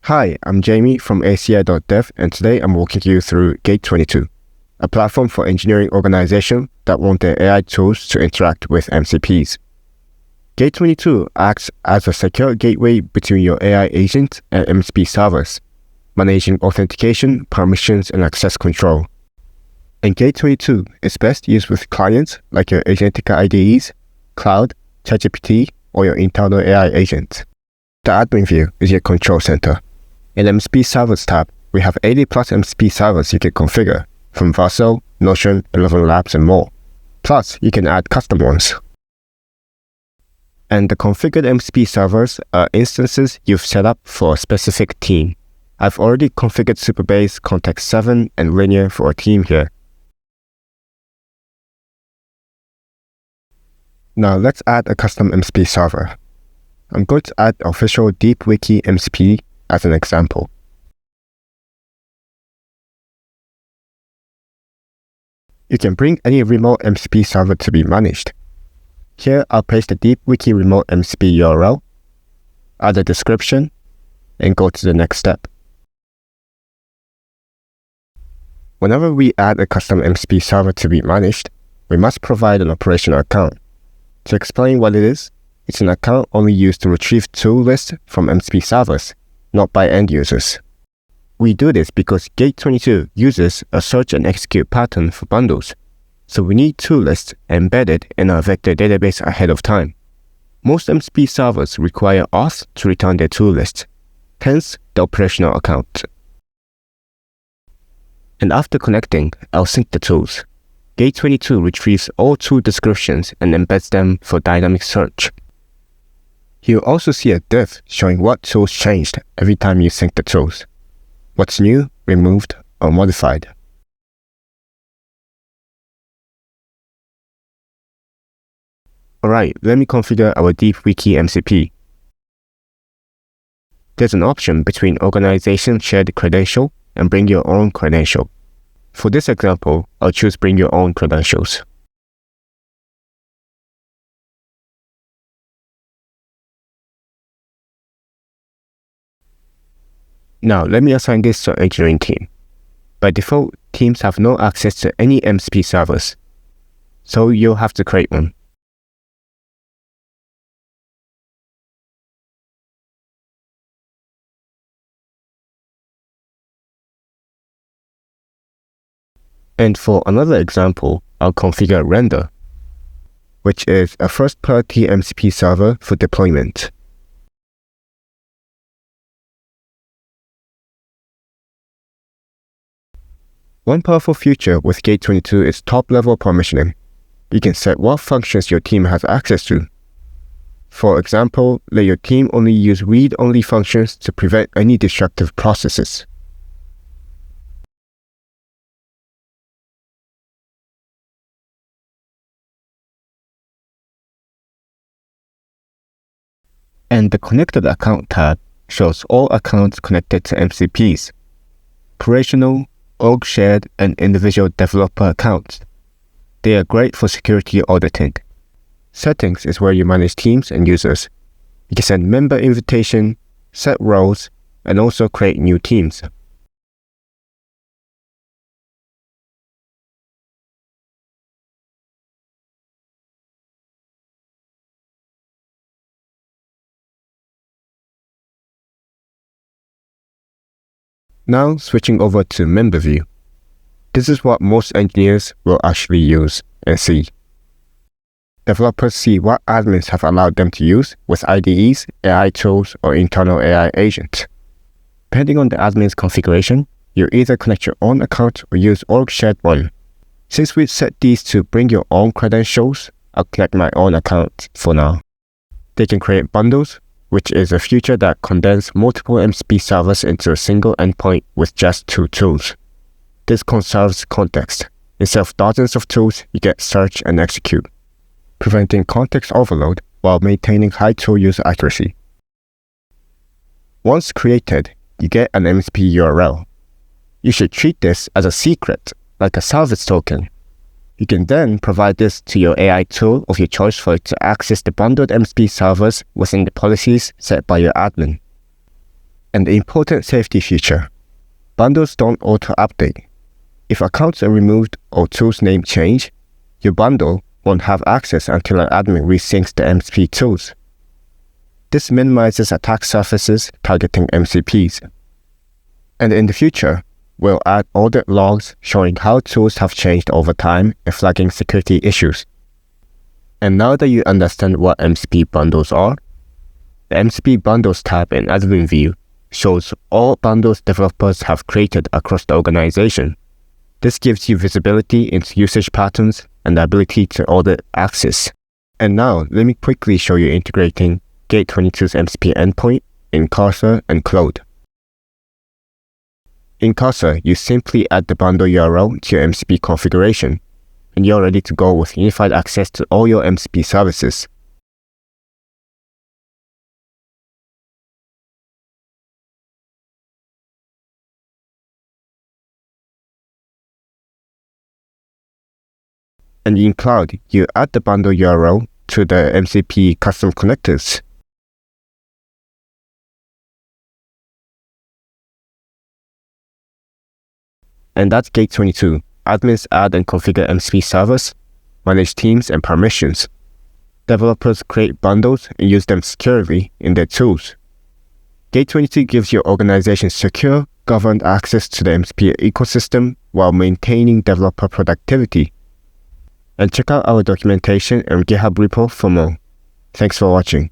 Hi, I'm Jamie from ACI.dev, and today I'm walking you through Gate22, a platform for engineering organizations that want their AI tools to interact with MCPs. Gate22 acts as a secure gateway between your AI agent and MCP servers, managing authentication, permissions, and access control. And Gate22 is best used with clients like your agentic IDEs, Cloud, ChatGPT, or your internal AI agent. The admin view is your control center. In MCP Servers tab, we have 80 plus MCP servers you can configure, from Vercel, Notion, 11 Labs, and more. Plus, you can add custom ones. And the configured MCP servers are instances you've set up for a specific team. I've already configured Supabase, Context 7, and Linear for a team here. Now let's add a custom MCP server. I'm going to add official DeepWiki MCP as an example. You can bring any remote MCP server to be managed. Here, I'll paste the DeepWiki remote MCP URL, add a description, and go to the next step. Whenever we add a custom MCP server to be managed, we must provide an operational account. To explain what it is, it's an account only used to retrieve tool lists from MCP servers, not by end users. We do this because Gate22 uses a search and execute pattern for bundles, so we need tool lists embedded in our vector database ahead of time. Most MCP servers require auth to return their tool list, hence the operational account. And after connecting, I'll sync the tools. Gate22 retrieves all tool descriptions and embeds them for dynamic search. You'll also see a div showing what tools changed every time you sync the tools. What's new, removed, or modified. Alright, let me configure our DeepWiki MCP. There's an option between Organization Shared Credential and Bring Your Own Credential. For this example, I'll choose Bring Your Own Credentials. Now, let me assign this to our engineering team. By default, teams have no access to any MCP servers, so you'll have to create one. And for another example, I'll configure Render, which is a first-party MCP server for deployment. One powerful feature with Gate22 is top-level permissioning. You can set what functions your team has access to. For example, let your team only use read-only functions to prevent any destructive processes. And the Connected Account tab shows all accounts connected to MCPs, operational, org shared, and individual developer accounts. They are great for security auditing. Settings is where you manage teams and users. You can send member invitation, set roles, and also create new teams. Now switching over to Member View. This is what most engineers will actually use and see. Developers see what admins have allowed them to use with IDEs, AI tools, or internal AI agents. Depending on the admin's configuration, you either connect your own account or use org shared one. Since we set these to Bring Your Own Credentials, I'll connect my own account for now. They can create bundles, which is a feature that condenses multiple MCP servers into a single endpoint with just 2 tools. This conserves context. Instead of dozens of tools, you get search and execute, preventing context overload while maintaining high tool user accuracy. Once created, you get an MCP URL. You should treat this as a secret, like a service token. You can then provide this to your AI tool of your choice for it to access the bundled MCP servers within the policies set by your admin. And the important safety feature: bundles don't auto-update. If accounts are removed or tools name change, your bundle won't have access until an admin resyncs the MCP tools. This minimizes attack surfaces targeting MCPs. And in the future, we'll add audit logs showing how tools have changed over time and flagging security issues. And now that you understand what MCP bundles are, the MCP Bundles tab in Admin View shows all bundles developers have created across the organization. This gives you visibility into usage patterns and the ability to audit access. And now, let me quickly show you integrating Gate22's MCP endpoint in Cursor and Cloud. In Cursor, you simply add the bundle URL to your MCP configuration, and you're ready to go with unified access to all your MCP services. And in Cloud, you add the bundle URL to the MCP custom connectors. And that's Gate22. Admins add and configure MCP servers, manage teams and permissions. Developers create bundles and use them securely in their tools. Gate22 gives your organization secure, governed access to the MCP ecosystem while maintaining developer productivity. And check out our documentation and GitHub repo for more. Thanks for watching.